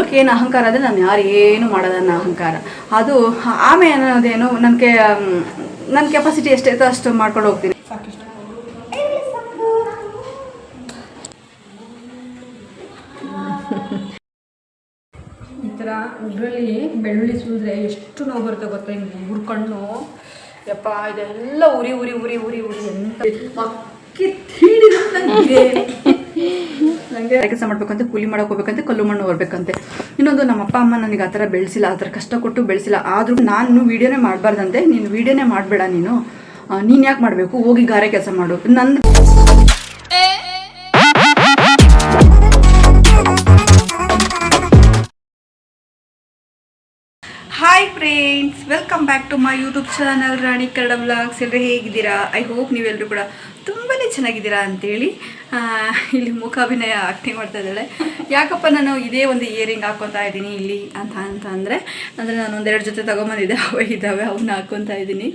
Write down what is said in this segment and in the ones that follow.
ಮಾಡೋಕ್ಕೆ ಏನು ಅಹಂಕಾರ ಅಂದರೆ ನಾನು ಯಾರು ಏನು ಮಾಡೋದನ್ನ ಅಹಂಕಾರ. ಅದು ಆಮೇಲೆ ಅನ್ನೋದೇನು ನನ್ನ ಕೆಪಾಸಿಟಿ ಎಷ್ಟೈತೋ ಅಷ್ಟು ಮಾಡ್ಕೊಂಡು ಹೋಗ್ತೀನಿ. ಈ ಥರ ಇದರಲ್ಲಿ ಬೆಳ್ಳುಳ್ಳಿ ಸುಲಿದ್ರೆ ಎಷ್ಟು ನೋವು ಬರುತ್ತೆ ಗೊತ್ತಾ? ಹಿಂಗೆ ಹುರ್ಕಣ್ಣು ಯಪ್ಪ, ಇದೆಲ್ಲ ಉರಿ ಉರಿ ಉರಿ ಉರಿ ಉರಿ ಎಂತ ನನಗೆ ಕೆಲಸ ಮಾಡ್ಬೇಕಂತೆ, ಕೂಲಿ ಮಾಡೋಕೆ ಹೋಗ್ಬೇಕಂತೆ, ಕಲ್ಲು ಮಣ್ಣು ಹೊರಬೇಕಂತೆ. ಇನ್ನೊಂದು, ನಮ್ಮ ಅಪ್ಪ ಅಮ್ಮ ನನಗೆ ಆ ಥರ ಬೆಳೆಸಿಲ್ಲ, ಆ ಥರ ಕಷ್ಟ ಕೊಟ್ಟು ಬೆಳೆಸಿಲ್ಲ. ಆದರೂ ನಾನು ವೀಡಿಯೋನೇ ಮಾಡಬಾರ್ದಂತೆ. ನೀನು ವೀಡಿಯೋನೇ ಮಾಡಬೇಡ, ನೀನು ಯಾಕೆ ಮಾಡಬೇಕು, ಹೋಗಿ ಗಾರೆ ಕೆಲಸ ಮಾಡು. Hi friends, welcome back to my YouTube channel Rani Kannada vlogs. ಎಲ್ಲರೂ ಹೇಗಿದ್ದೀರಾ? ಐ ಹೋಪ್ ನೀವೆಲ್ಲರೂ ಕೂಡ ತುಂಬಾ ಚೆನ್ನಾಗಿದ್ದೀರಾ ಅಂತೇಳಿ. ಇಲ್ಲಿ ಮೂಕಾಭಿನಯ ಆ್ಯಕ್ಟಿಂಗ್ ಮಾಡ್ತಾ ಇದ್ದಾಳೆ. ಯಾಕಪ್ಪ ನಾನು ಇದೇ ಒಂದು ಇಯರಿಂಗ್ ಹಾಕ್ಕೊತಾ ಇದ್ದೀನಿ ಇಲ್ಲಿ ಅಂದರೆ ನಾನು ಒಂದೆರಡು ಜೊತೆ ತೊಗೊಂಬಂದಿದ್ದೆ, ಅವು ಇದ್ದಾವೆ, ಅವನ್ನ ಹಾಕ್ಕೊತಾ ಇದ್ದೀನಿ.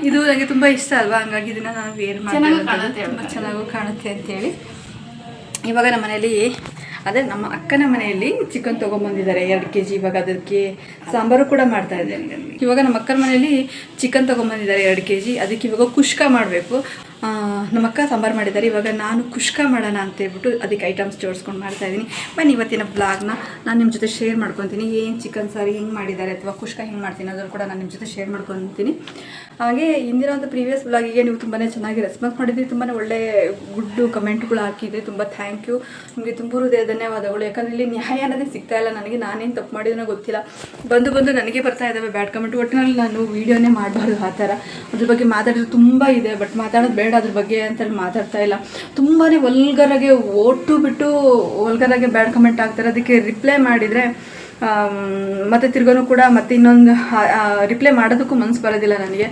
ಇದು ನನಗೆ ತುಂಬ ಇಷ್ಟ ಅಲ್ವಾ, ಹಂಗಾಗಿ ಇದನ್ನು ನಾನು ವೇರ್ ಮಾಡಿ ತುಂಬ ಚೆನ್ನಾಗೂ ಕಾಣುತ್ತೆ ಅಂತೇಳಿ. ಇವಾಗ ನಮ್ಮ ಮನೇಲಿ ನಮ್ಮ ಅಕ್ಕನ ಮನೆಯಲ್ಲಿ ಚಿಕನ್ ತೊಗೊಂಬಂದಿದ್ದಾರೆ 2 kg. ಇವಾಗ ಅದಕ್ಕೆ ಸಾಂಬಾರು ಕೂಡ ಮಾಡ್ತಾ ಇದ್ದೇನೆ. ಇವಾಗ ನಮ್ಮ ಅಕ್ಕನ ಮನೆಯಲ್ಲಿ ಚಿಕನ್ ತೊಗೊಂಬಂದಿದ್ದಾರೆ 2 kg. ಅದಕ್ಕೆ ಇವಾಗ ಕುಷ್ಕ ಮಾಡಬೇಕು. ನಮ್ಮ ಅಕ್ಕ ಸಾಂಬಾರು ಮಾಡಿದ್ದಾರೆ. ಇವಾಗ ನಾನು ಕುಷ್ಕ ಮಾಡೋಣ ಅಂತ ಹೇಳ್ಬಿಟ್ಟು ಅದಕ್ಕೆ ಐಟಮ್ಸ್ ಜೋಡಿಸ್ಕೊಂಡು ಮಾಡ್ತಾಯಿದ್ದೀನಿ. ಬನ್ನಿ, ಇವತ್ತಿನ ಬ್ಲಾಗ್ನ ನಾನು ನಿಮ್ಮ ಜೊತೆ ಶೇರ್ ಮಾಡ್ಕೊತೀನಿ. ಏನು ಚಿಕನ್ ಸಾರಿ ಹೆಂಗೆ ಮಾಡಿದ್ದಾರೆ ಅಥವಾ ಕುಷ್ಕ ಹೆಂಗೆ ಮಾಡ್ತೀನಿ ಅದನ್ನು ಕೂಡ ನಾನು ನಿಮ್ಮ ಜೊತೆ ಶೇರ್ ಮಾಡ್ಕೊತೀನಿ. ಹಾಗೆ ಹಿಂದಿನ ಒಂದು ಪ್ರೀವಿಯಸ್ ಬ್ಲಾಗಿಗೆ ನೀವು ತುಂಬಾ ಚೆನ್ನಾಗಿ ರೆಸ್ಪಾನ್ಸ್ ಮಾಡಿದ್ರಿ, ತುಂಬಾ ಒಳ್ಳೆ ಗುಡ್ ಕಮೆಂಟ್ಗಳು ಹಾಕಿದ್ರಿ. ತುಂಬ ಥ್ಯಾಂಕ್ ಯು, ನಿಮಗೆ ತುಂಬ ಹೃದಯ ಧನ್ಯವಾದಗಳು. ಯಾಕಂದರೆ ಇಲ್ಲಿ ನ್ಯಾಯ ಅನ್ನೋದೇ ಸಿಗ್ತಾ ಇಲ್ಲ ನನಗೆ. ನಾನೇನು ತಪ್ಪು ಮಾಡಿದ್ನೋ ಗೊತ್ತಿಲ್ಲ, ಬಂದು ನನಗೆ ಬರ್ತಾ ಇದ್ದಾವೆ ಬ್ಯಾಡ್ ಕಮೆಂಟ್. ಒಟ್ಟಿನಲ್ಲಿ ನಾನು ವೀಡಿಯೋನೇ ಮಾಡಬಾರ್ದು ಆ ಥರ. ಅದ್ರ ಬಗ್ಗೆ ಮಾತಾಡಿದ್ರೆ ತುಂಬ ಇದೆ, ಬಟ್ ಮಾತಾಡೋದು ಬೇಡ ಅದ್ರ ಬಗ್ಗೆ ಅಂತೇಳಿ ಮಾತಾಡ್ತಾ ಇಲ್ಲ. ತುಂಬಾ ವಲ್ಗರಾಗೆ ಬಿಟ್ಟು ವಲ್ಗರಾಗೆ ಬ್ಯಾಡ್ ಕಮೆಂಟ್ ಆಗ್ತಾರೆ. ಅದಕ್ಕೆ ರಿಪ್ಲೈ ಮಾಡಿದರೆ ಮತ್ತು ತಿರ್ಗೋನು ಕೂಡ ಮತ್ತೆ ಇನ್ನೊಂದು ರಿಪ್ಲೈ ಮಾಡೋದಕ್ಕೂ ಮನಸ್ಸು ಬರೋದಿಲ್ಲ ನನಗೆ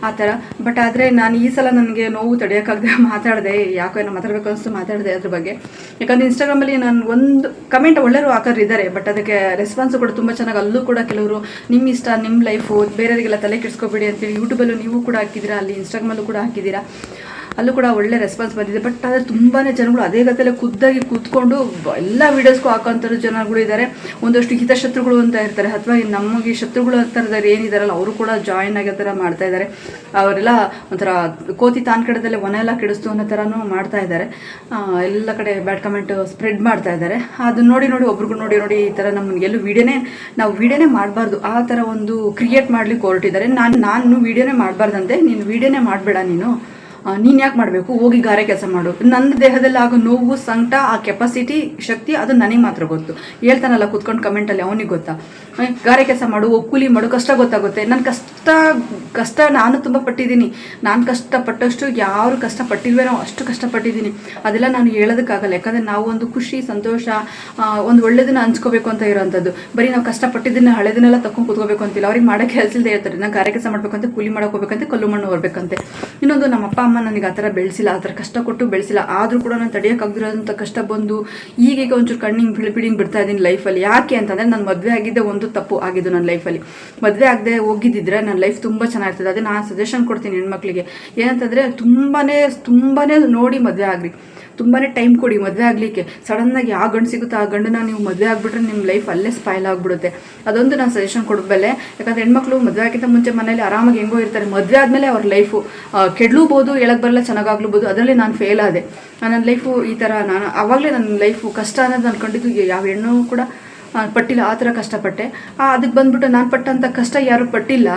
ಆ ಥರ. ಬಟ್ ಆದರೆ ನಾನು ಈ ಸಲ ನನಗೆ ನೋವು ತಡೆಯೋಕ್ಕಾಗದೆ ಮಾತಾಡಿದೆ. ಯಾಕೋ ಏನೋ ಮಾತಾಡಬೇಕು ಅನಿಸ್ತು, ಮಾತಾಡಿದೆ ಅದ್ರ ಬಗ್ಗೆ. ಯಾಕಂದರೆ ಇನ್ಸ್ಟಾಗ್ರಾಮಲ್ಲಿ ನಾನು ಒಂದು ಕಮೆಂಟ್ ಒಳ್ಳೆಯವರು ಹಾಕೋರು ಇದ್ದಾರೆ, ಬಟ್ ಅದಕ್ಕೆ ರೆಸ್ಪಾನ್ಸು ಕೂಡ ತುಂಬ ಚೆನ್ನಾಗಿ. ಅಲ್ಲೂ ಕೂಡ ಕೆಲವರು ನಿಮ್ಮ ಇಷ್ಟ, ನಿಮ್ಮ ಲೈಫು, ಬೇರೆಯವರಿಗೆಲ್ಲ ತಲೆ ಕೆಡಿಸ್ಕೊಬೇಡಿ ಅಂತೇಳಿ ಯೂಟ್ಯೂಬಲ್ಲೂ ನೀವು ಕೂಡ ಹಾಕಿದ್ದೀರಾ, ಅಲ್ಲಿ ಇನ್ಸ್ಟಾಗ್ರಾಮಲ್ಲೂ ಕೂಡ ಹಾಕಿದ್ದೀರಾ. ಅಲ್ಲೂ ಕೂಡ ಒಳ್ಳೆ ರೆಸ್ಪಾನ್ಸ್ ಬಂದಿದೆ. ಬಟ್ ಆದರೆ ತುಂಬಾ ಜನಗಳು ಅದೇ ಗತಲ್ಲೇ ಖುದ್ದಾಗಿ ಕೂತ್ಕೊಂಡು ಎಲ್ಲ ವೀಡಿಯೋಸ್ಗೂ ಹಾಕೋಂಥದ್ದು ಜನಗಳು ಇದ್ದಾರೆ. ಒಂದಷ್ಟು ಹಿತಶತ್ರುಗಳು ಅಂತ ಇರ್ತಾರೆ, ಅಥವಾ ನಮಗೆ ಶತ್ರುಗಳು ಅಂತಾರೆ ಏನಿದಾರಲ್ಲ, ಅವರು ಕೂಡ ಜಾಯಿನ್ ಆಗೋ ಥರ ಮಾಡ್ತಾ ಇದ್ದಾರೆ. ಅವರೆಲ್ಲ ಒಂಥರ ಕೋತಿ ತಾನ್ ಕಡೆದಲ್ಲೇ ಒನ ಎಲ್ಲ ಕೆಡಿಸ್ತು ಅನ್ನೋ ಥರನೂ ಮಾಡ್ತಾ ಇದ್ದಾರೆ. ಎಲ್ಲ ಕಡೆ ಬ್ಯಾಡ್ ಕಮೆಂಟ್ ಸ್ಪ್ರೆಡ್ ಮಾಡ್ತಾ ಇದ್ದಾರೆ. ಅದನ್ನ ನೋಡಿ ಒಬ್ರಿಗೂ ನೋಡಿ ಈ ಥರ ನಮಗೆಲ್ಲೂ ನಾವು ವೀಡಿಯೋನೇ ಮಾಡಬಾರ್ದು ಆ ಥರ ಒಂದು ಕ್ರಿಯೇಟ್ ಮಾಡ್ಲಿಕ್ಕೆ ಹೊರಟಿದ್ದಾರೆ. ನಾನು ವೀಡಿಯೋನೇ ಮಾಡಬಾರ್ದಂತೆ. ನೀನು ವೀಡಿಯೋನೇ ಮಾಡಬೇಡ, ನೀನು ಯಾಕೆ ಮಾಡಬೇಕು, ಹೋಗಿ ಗಾರೆ ಕೆಲಸ ಮಾಡು. ನನ್ನ ದೇಹದಲ್ಲಿ ಆಗೋ ನೋವು, ಸಂಕಟ, ಆ ಕೆಪಾಸಿಟಿ, ಶಕ್ತಿ ಅದು ನನಗೆ ಮಾತ್ರ ಗೊತ್ತು. ಹೇಳ್ತಾನಲ್ಲ ಕೂತ್ಕೊಂಡು ಕಮೆಂಟಲ್ಲಿ, ಅವನಿಗೆ ಗೊತ್ತಾ? ಗಾರೆ ಕೆಲಸ ಮಾಡು, ಕೂಲಿ ಮಾಡು, ಕಷ್ಟ ಗೊತ್ತಾಗುತ್ತೆ. ನನ್ನ ಕಷ್ಟ ನಾನು ತುಂಬ ಪಟ್ಟಿದ್ದೀನಿ. ನಾನು ಕಷ್ಟಪಟ್ಟಷ್ಟು ಯಾರು ಕಷ್ಟಪಟ್ಟಿಲ್ವೇನೋ ಅಷ್ಟು ಕಷ್ಟಪಟ್ಟಿದ್ದೀನಿ. ಅದೆಲ್ಲ ನಾನು ಹೇಳೋದಕ್ಕಾಗಲ್ಲ. ಯಾಕಂದರೆ ನಾವು ಒಂದು ಖುಷಿ, ಸಂತೋಷ, ಒಂದು ಒಳ್ಳೆದನ್ನ ಹಂಚ್ಕೋಬೇಕು ಅಂತ ಇರೋವಂಥದ್ದು. ಬರೀ ನಾವು ಕಷ್ಟಪಟ್ಟಿದ್ದನ್ನ ಹಳೆದನ್ನೆಲ್ಲ ತಗೊಂಡು ಕೂತ್ಕೋಬೇಕು ಅಂತಿಲ್ಲ. ಅವ್ರಿಗೆ ಮಾಡೋಕ್ಕೆ ಕೆಲಸ ಇಲ್ಲದೆ ಹೇಳ್ತಾರೆ, ನಾನು ಗಾರೆ ಕೆಲಸ ಮಾಡ್ಬೇಕಂತೆ, ಕೂಲಿ ಮಾಡೋಕೆ ಹೋಗ್ಬೇಕಂತೆ, ಕಲ್ಲು ಮಣ್ಣು ಹೊರಬೇಕಂತೆ. ಇನ್ನೊಂದು, ನಮ್ಮ ಅಪ್ಪ ಅಮ್ಮ ನನಗೆ ಆ ಥರ ಬೆಳೆಸಿಲ್ಲ, ಆ ಥರ ಕಷ್ಟ ಕೊಟ್ಟು ಬೆಳೆಸಿಲ್ಲ. ಆದರೂ ಕೂಡ ನಾನು ತಡೆಯೋಕ್ಕಾಗದಿರೋಂಥ ಕಷ್ಟ ಬಂದು ಈಗೀಗ ಒಂಚೂರು ಕಣ್ಣಿಂಗೆ ಬಿಡಿಂಗ್ ಬಿಡ್ತಾ ಇದ್ದೀನಿ ಲೈಫಲ್ಲಿ. ಯಾಕೆ ಅಂತಂದರೆ ನಾನು ಮದುವೆ ಆಗಿದ್ದೆ ಒಂದು ತಪ್ಪು ಆಗಿದ್ದು ನನ್ನ ಲೈಫಲ್ಲಿ. ಮದುವೆ ಆಗದೆ ಹೋಗಿದ್ದಿದ್ರೆ ನನ್ನ ಲೈಫ್ ತುಂಬ ಚೆನ್ನಾಗಿರ್ತದೆ. ಅದೇ ನಾನು ಸಜೆಷನ್ ಕೊಡ್ತೀನಿ ಹೆಣ್ಮಕ್ಳಿಗೆ. ಏನಂತಂದರೆ ತುಂಬಾ ನೋಡಿ ಮದುವೆ ಆಗ್ರಿ, ತುಂಬಾ ಟೈಮ್ ಕೊಡಿ ಮದುವೆ ಆಗಲಿಕ್ಕೆ. ಸಡನ್ನಾಗಿ ಯಾವ ಗಂಡು ಸಿಗುತ್ತೋ ಆ ಗಂಡನ್ನ ನೀವು ಮದುವೆ ಆಗಿಬಿಟ್ರೆ ನಿಮ್ಮ ಲೈಫ್ ಅಲ್ಲೇ ಸ್ಪಾಯ್ಲ್ ಆಗಿಬಿಡುತ್ತೆ. ಅದೊಂದು ನಾನು ಸಜೆಷನ್ ಕೊಡಬಲ್ಲೆ. ಯಾಕಂದರೆ ಹೆಣ್ಮಕ್ಳು ಮದುವೆ ಆಗಿಂತ ಮುಂಚೆ ಮನೇಲಿ ಆರಾಮಾಗಿ ಹೆಂಗೋ ಇರ್ತಾರೆ. ಮದುವೆ ಆದಮೇಲೆ ಅವ್ರ ಲೈಫು ಕೆಡ್ಲೂಬೋದು, ಹೇಳಕ್ಕೆ ಬರಲ್ಲ, ಚೆನ್ನಾಗಾಗ್ಲೂಬೋದು. ಅದರಲ್ಲಿ ನಾನು ಫೇಲ್ ಆದೆ. ನನ್ನ ಲೈಫು ಈ ಥರ, ನಾನು ಆವಾಗಲೇ ನನ್ನ ಲೈಫು ಕಷ್ಟ ಅನ್ನೋದು ಅಂದ್ಕೊಂಡಿದ್ದು ಯಾವ ಹೆಣ್ಣು ಕೂಡ ಪಟ್ಟಿಲ್ಲ. ಆ ಥರ ಕಷ್ಟಪಟ್ಟೆ. ಅದಕ್ಕೆ ಬಂದ್ಬಿಟ್ಟು ನಾನು ಪಟ್ಟಂಥ ಕಷ್ಟ ಯಾರು ಪಟ್ಟಿಲ್ಲ.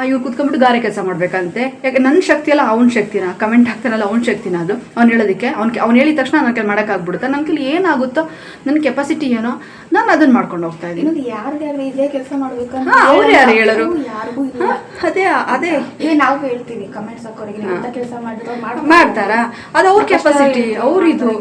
ಇವ್ರು ಕೂತ್ಕೊಂಡ್ಬಿಟ್ಟು ಗಾರೆ ಕೆಲಸ ಮಾಡಬೇಕಂತೆ. ಯಾಕೆ ನನ್ನ ಶಕ್ತಿ ಅಲ್ಲ ಅವನ ಶಕ್ತಿನ, ಕಮೆಂಟ್ ಹಾಕ್ತಾನಲ್ಲ ಅವನ ಶಕ್ತಿನ ಅದು. ಅವ್ನು ಹೇಳೋದಕ್ಕೆ ಅವ್ನು ಹೇಳಿದ ತಕ್ಷಣ ನನ್ನ ಕೈಲಿ ಮಾಡೋಕ್ಕಾಗ್ಬಿಡುತ್ತೆ. ನನ್ನ ಕೈಲಿ ಏನಾಗುತ್ತೋ, ನನ್ನ ಕೆಪಾಸಿಟಿ ಏನೋ, ನಾನು ಅದನ್ನು ಮಾಡ್ಕೊಂಡು ಹೋಗ್ತಾ ಇದ್ದೀನಿ. ಯಾರು ಇದೇ ಕೆಲಸ ಮಾಡಬೇಕು ಅವ್ರು ಯಾರು ಹೇಳೋರು? ಅದೇ ನಾವು ಹೇಳ್ತೀವಿ ಕಮೆಂಟ್ಸ್ ಹಾಕೋರಿಗೆ ಕೆಲಸ ಮಾಡ್ತಾರಾ? ಅದು ಅವ್ರ ಕೆಪಾಸಿಟಿ, ಅವ್ರು ಇದು